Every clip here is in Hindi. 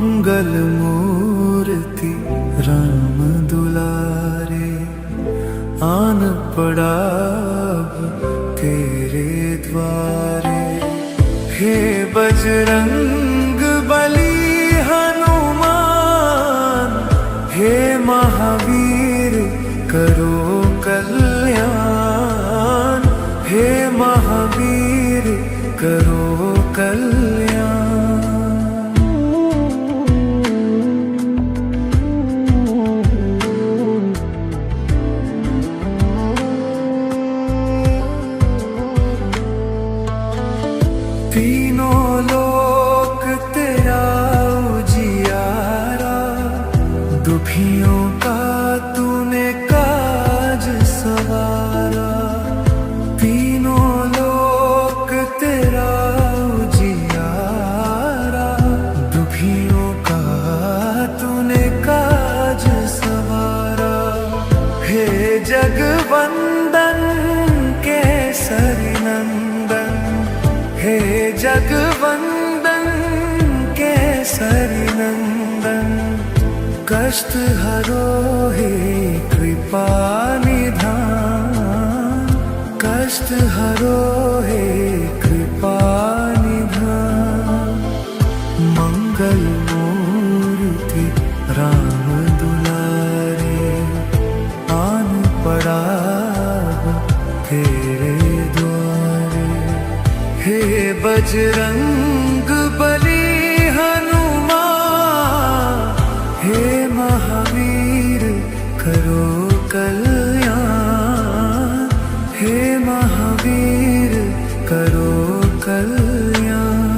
मंगल मूर्ति राम दुलारे, आन पड़ा अब तेरे द्वारे। हे बजरंग बली हनुमान, हे महावीर करो कल्याण, हे महावीर करो कल्याण। तीनों लोक तेरा उजियारा, दुखियों का तूने काज सवारा। तीनों लोक तेरा उजियारा, दुखियों का तूने काज सवारा। हे जगवंदन केसरी नंदन, हे जगवंदन केसरी नंदन। कष्ट हरो हे कृपा निधान, कष्ट हरो हे कृपा निधान। मंगल मूर्ति राम दुलारे, आन पड़ा तेरे द्वारे। हे बजरंग बली हनुमान, हे महावीर करो कल्याण, हे महावीर करो कल्याण।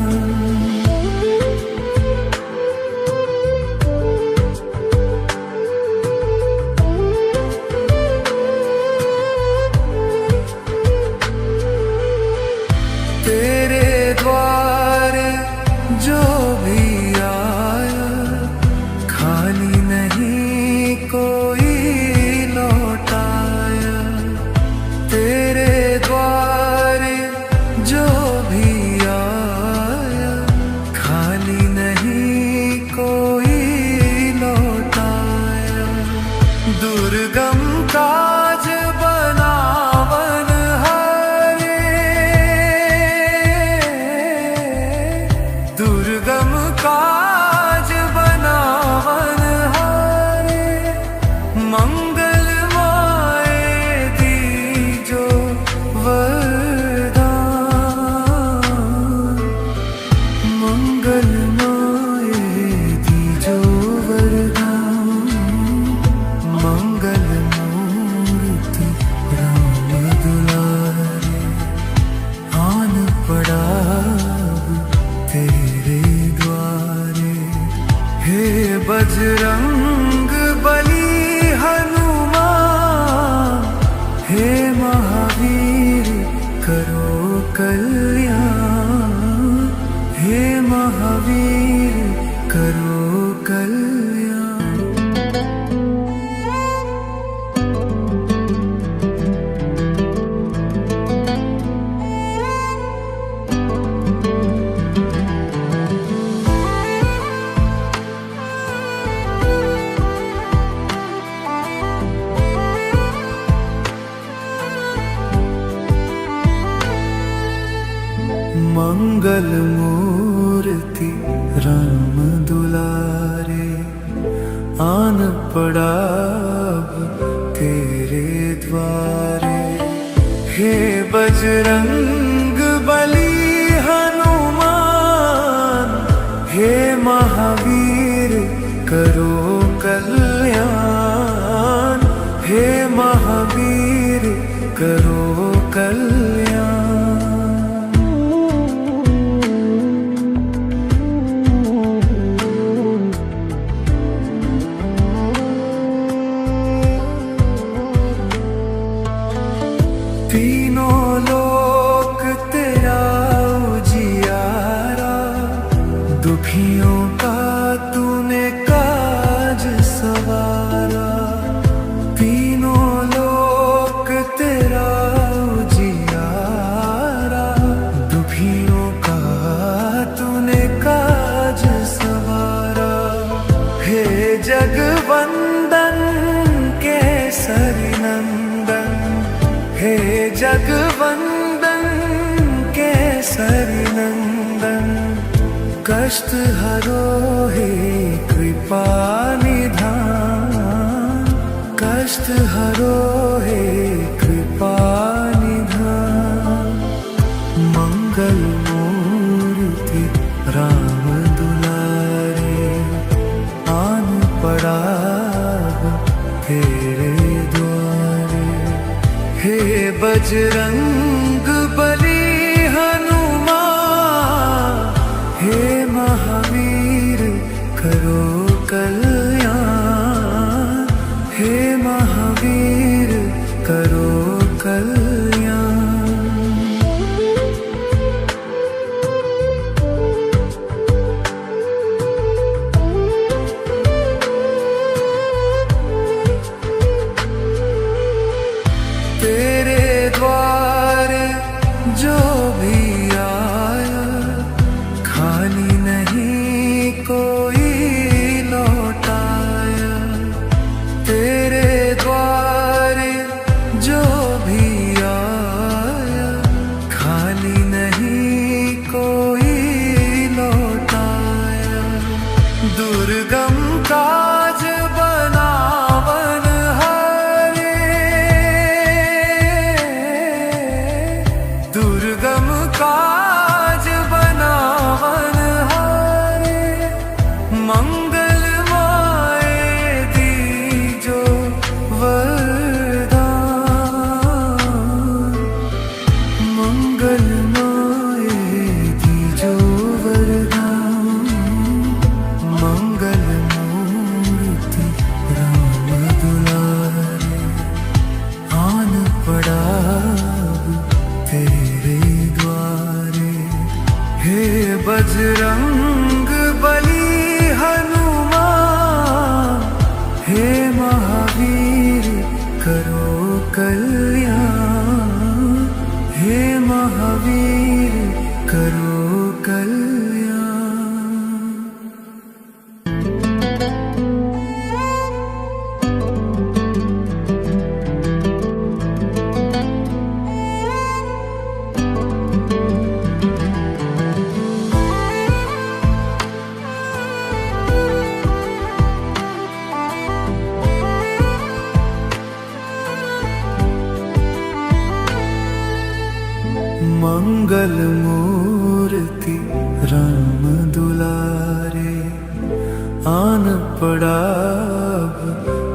तेरे द्वारे जो भी आया, खाली नहीं कोई लौटाया। तेरे द्वारे जो भी आया, खाली नहीं कोई लौटाया। दुर्गम काज बनावन हारे, दुर्गम काज बनावन हारे। मंगल माए दीजो वरदान, मंगल माए दीजो वरदान। मंगल मूर्ति राम दुलारे, आन पड़ा तेरे द्वारे। हे बजरंग बली हनुमान, हे महावीर करो कल्याण, हे महावीर करो कल्याण। मंगल मूर्ति राम दुलारे, आन पड़ा अब तेरे द्वारे। हे बजरंग बली हनुमान, हे महावीर करो कल्याण, हे महावीर करो कल्याण। तीनों लोक तेरा उजियारा, दुखियों का तूने काज सवारा। तीनों लोक तेरा उजियारा, दुखियों का तूने काज सवारा। जगवंदन केसरी नंदन, कष्ट हरो हे कृपा निधान, कष्ट हरो हे कृपा निधान। मंगल मूर्ति राम दुलारे, आन पड़ा तेरे द्वारे। हे बजरंग बली हनुमान, हे महावीर करो कल्याण, हे महावीर करो कल्याण। तेरे द्वारे जो भी आया, खाली नहीं कोई लौटाया। तेरे द्वारे जो भी आया, खाली नहीं कोई लौटाया। दुर्गम काज बनावन हारे, दुर्गम काज बनावन हारे। मंगल माए दीजो वरदान, मंगल माए दीजो वरदान। मंगल मूर्ति राम दुलारे, आन पड़ा तेरे द्वारे। हे बजरंग बली हनुमान, हे महावीर करो कल्याण, हे महावीर करो कल्याण। मंगल मूर्ति राम दुलारे, आन पड़ा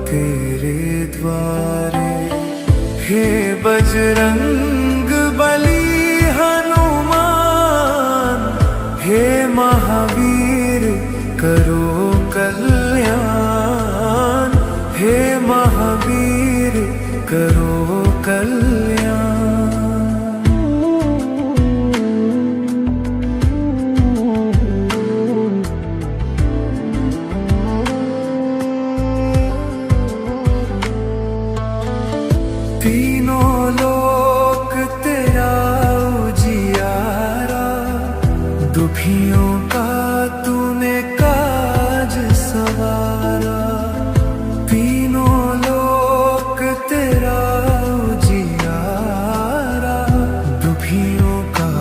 तेरे द्वारे। हे बजरंग बली हनुमान, हे महावीर करो कल्याण, हे महावीर करो कल्याण। तीनों लोक तेरा उजियारा, दुखियों का तूने काज सवारा। तीनों लोक तेरा उजियारा, दुखियों का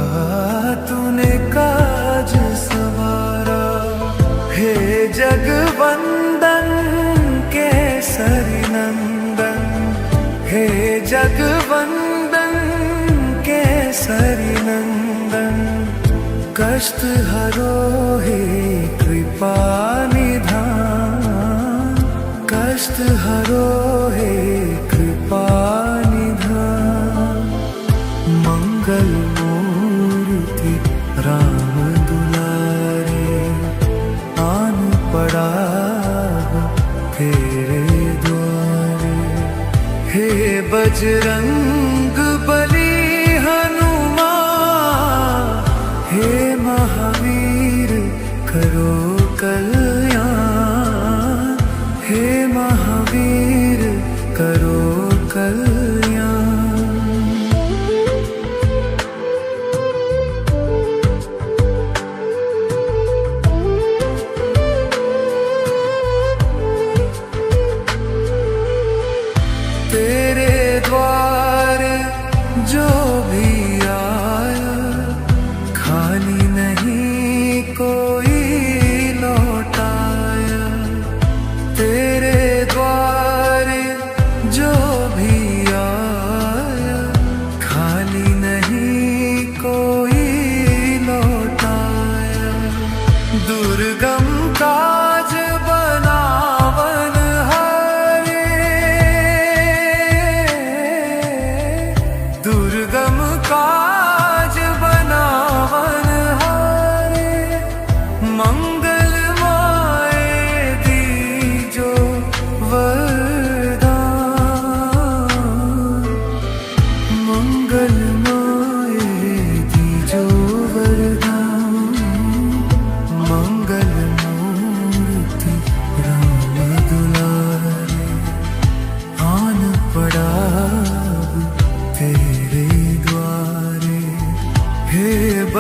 तूने काज सवारा। हे जगवंदन केसरी नंदन, हे जगवंदन केसरी नंदन, कष्ट हरो हे कृपा निधान, कष्ट हरो हे कृपा निधान। मंगल मूर्ति राम दुलारे, आन पड़ा तेरे द्वारे। हे बजरंग बली हनुमान, हे महावीर करो कल्याण, हे महावीर करो कल्याण। तेरे द्वारे जो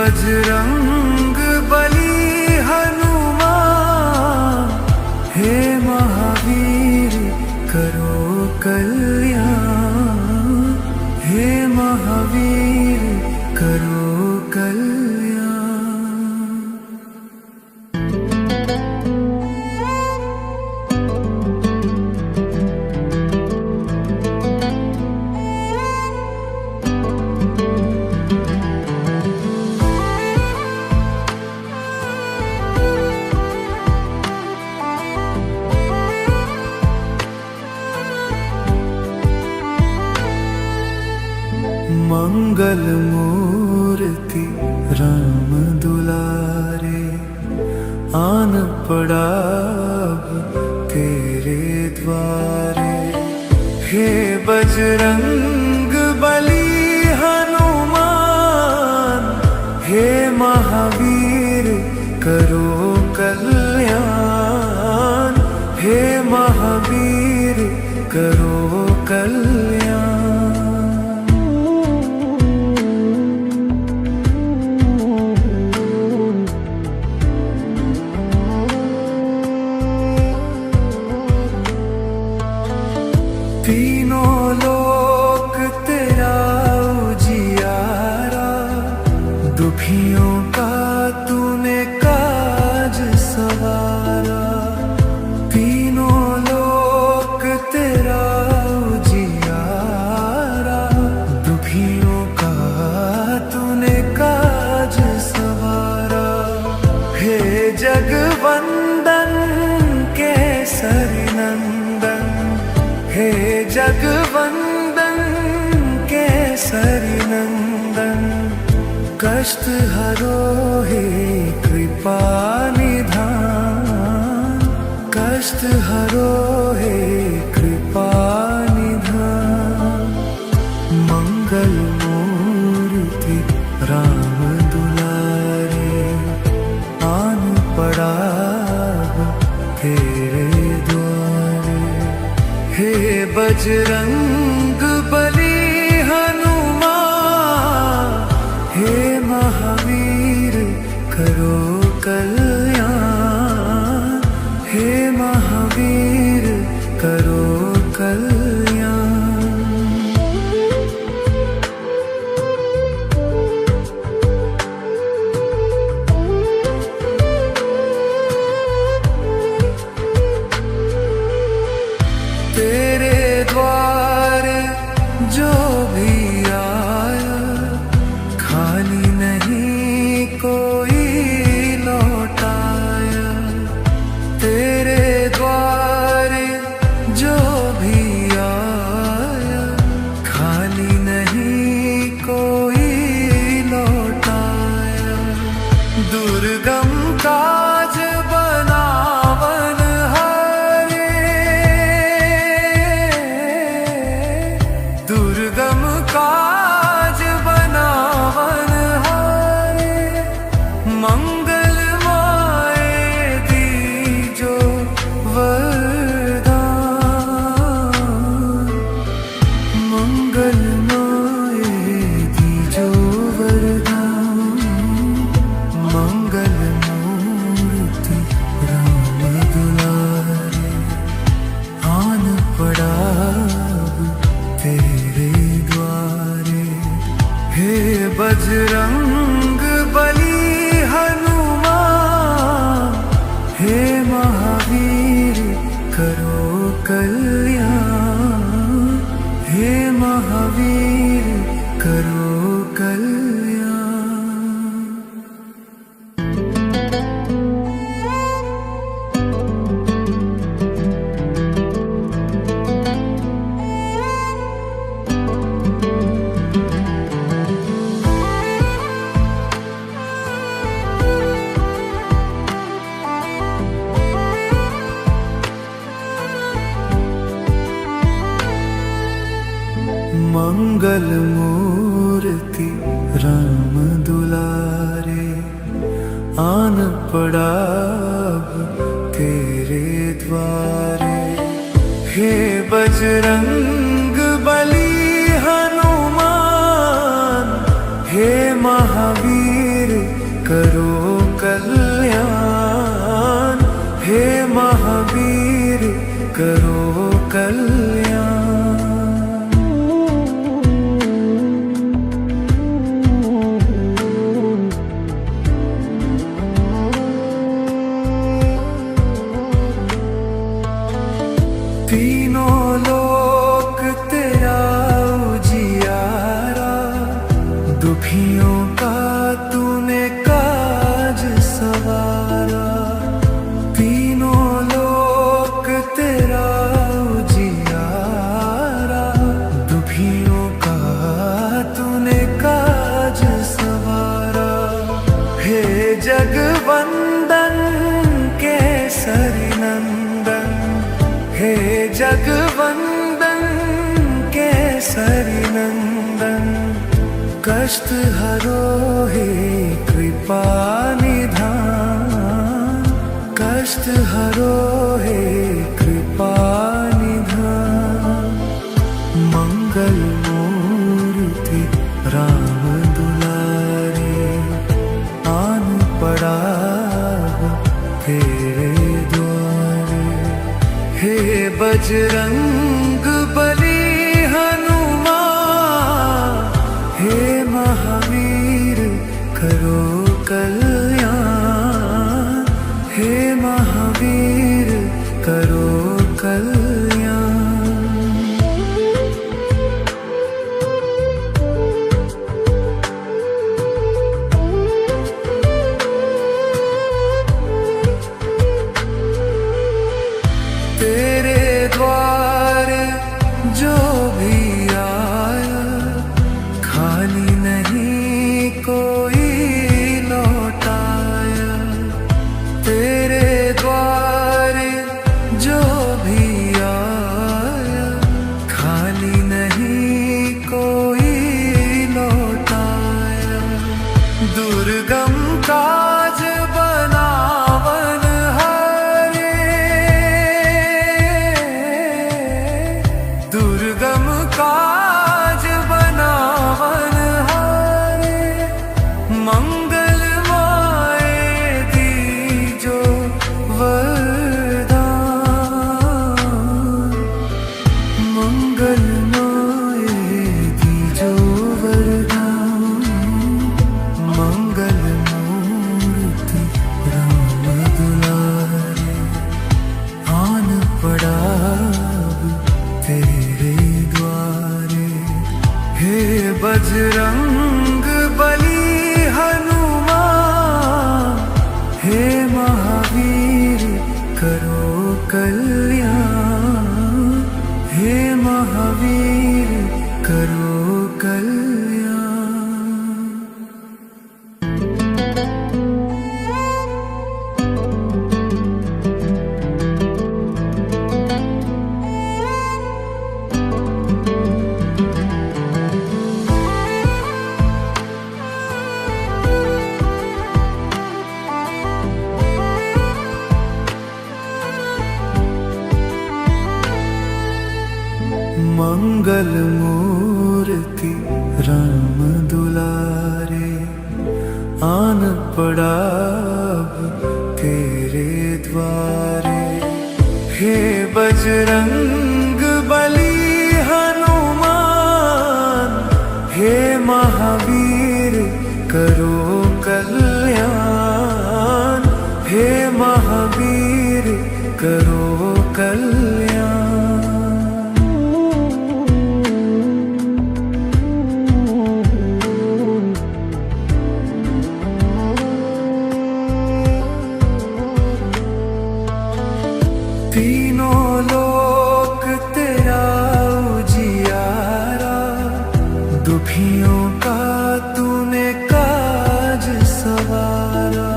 बजरंग बली हनुमान, हे महावीर करो कल्याण, हे महावीर करो कल्याण। मंगल मूर्ति राम दुलारे, आन पड़ा अब तेरे द्वारे। हे बजरंग बली हनुमान, हे महावीर करो कल्याण, हे महावीर करो कल्याण। तीनों लोक तेरा उजियारा, दुखियों का तूने काज सवारा। तीनों लोक तेरा उजियारा, दुखियों का तूने काज सवारा। हे जगवंदन केसरी नंदन, हे जगवंदन केसरी नंदन, कष्ट हरो हे कृपा निधान, कष्ट हरो हे कृपा निधान। मंगल मूर्ति राम दुलारे, आन पड़ा तेरे द्वारे। हे बजरंग बली हनुमान, हे महावीर करो कल्याण, हे महावीर करो कल्याण। तेरे द्वारे जो भी आया, खाली नहीं कोई लौटाया। तेरे द्वारे जो भी आया, खाली नहीं कोई लौटाया। दुर्गम काज बनावन दुर्गम काज बनावन हारे। मंगल माए दीजो वरदान, मंगल माए दीजो वरदान। मंगल मूर्ति राम दुलारे, आन पड़ा तेरे द्वारे। हे बजरंग बली हनुमान, हे महावीर करो कल्याण, हे महावीर करो कल्याण। मंगल मूर्ति राम दुलारे, आन पड़ा तेरे द्वारे। हे बजरंग बली हनुमान, हे महावीर कष्ट हरो हे कृपा निधान, कष्ट हरो हे कृपा निधान। मंगल मूर्ति राम दुलारे, आन पड़ा तेरे द्वारे। हे बजरंग बली हनुमान, हे महावीर करो कल्याण, हे महावीर करो कल्याण। तेरे द्वारे जो भी आया, खाली नहीं कोई लौटाया। तेरे द्वारे जो भी आया, खाली नहीं कोई लौटाया। दुर्गम काज बनावन हारे, दुर्गम काज बनावन हारे। मंगलमय दीजो वरदान, मंगलमय दीजो वरदान। मंगल मूर्ति राम दुलारे, आन पड़ा तेरे द्वारे। हे बजरंग बली हनुमान, हे महावीर करो कल्याण, हे महावीर करो कल्याण। मंगल मूर्ति राम दुलारे, आन पड़ा तेरे द्वारे। हे बजरंग बली हनुमान, हे महावीर करो कल्याण, हे महावीर करो कल्याण। तीनों लोक तेरा उजियारा, दुखियों का तूने काज सवारा।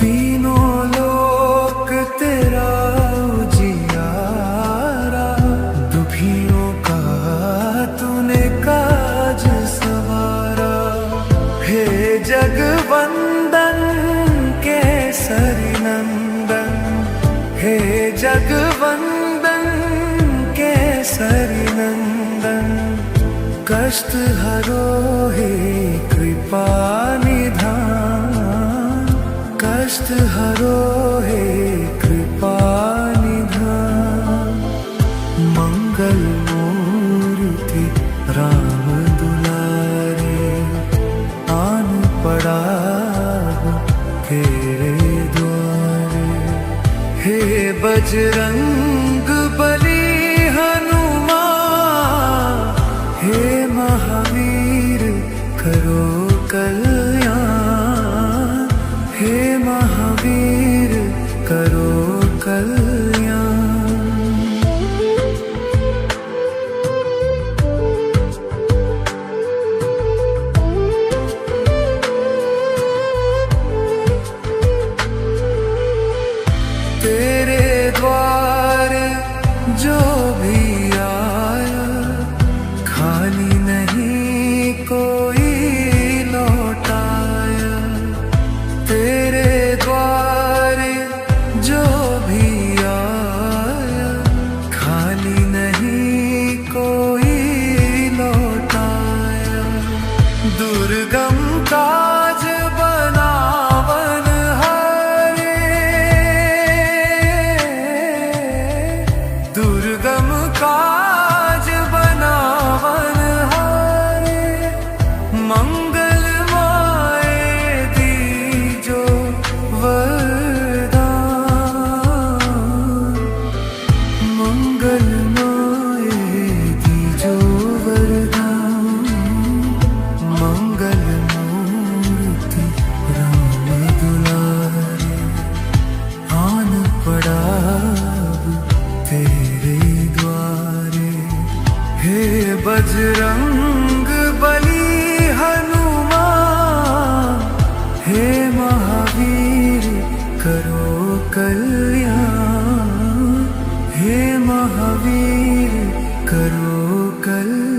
तीनों लोक तेरा उजियारा, दुखियों का तूने काज सवारा। हे जगवंदन केसरी नंदन, हे जगवंदन केसरी नंदन। कष्ट हरो हे कृपा निधान, कष्ट हरो हे कृपा निधान। मंगल मूर्ति राम दुलारे, आन पड़ा तेरे द्वारे। हे बजरंग बली हनुमान, हे महावीर करो कल्याण, हे महावीर करो कल्याण। तेरे द्वारे जो भी आया, खाली नहीं कोई बजरंग बली हनुमान, हे महावीर करो कल्याण, हे महावीर करो कल्याण।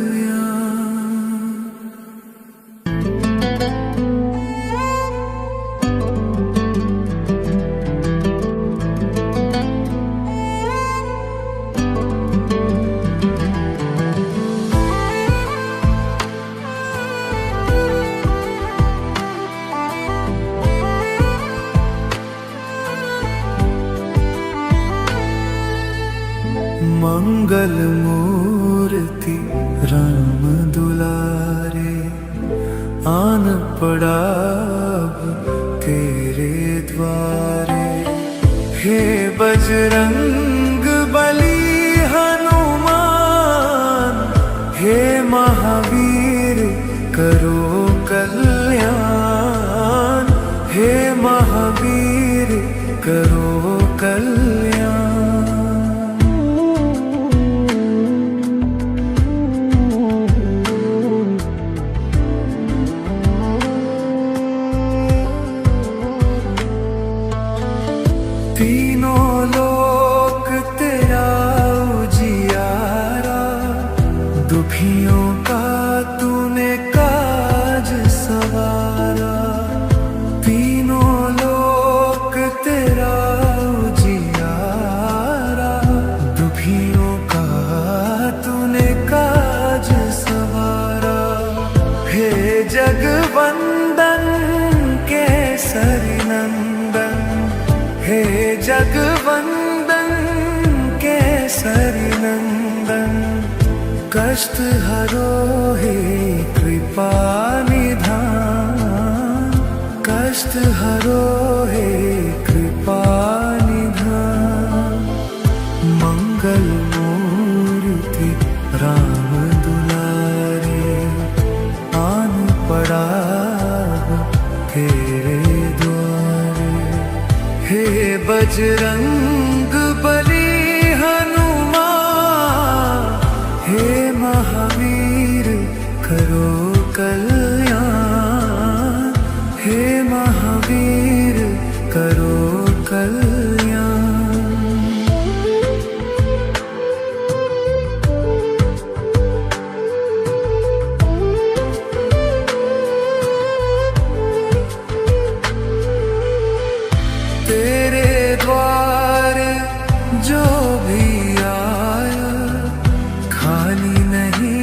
मंगल मूर्ति राम दुलारे, आन पड़ा अब तेरे द्वारे। हे बजरंग बली हनुमान, हे महावीर करो कल्याण, हे महावीर करो कल्याण। तीनों लोक तेरा उजियारा, दुखियों का तूने काज सवारा। तीनों लोक तेरा उजियारा, दुखियों का तूने काज सवारा। हे जगवंदन केसरी नंदन, हे जगवंदन केसरी नंदन। कष्ट हरो हे कृपा निधान, कष्ट हरो हे कृपा निधान। मंगल मूर्ति राम दुलारे, आन पड़ा तेरे द्वारे। हे बजरंग बली हनुमान, हे महावीर करो कल्याण, हे महावीर करो कल्याण। तेरे द्वारे जो भी आया, खाली नहीं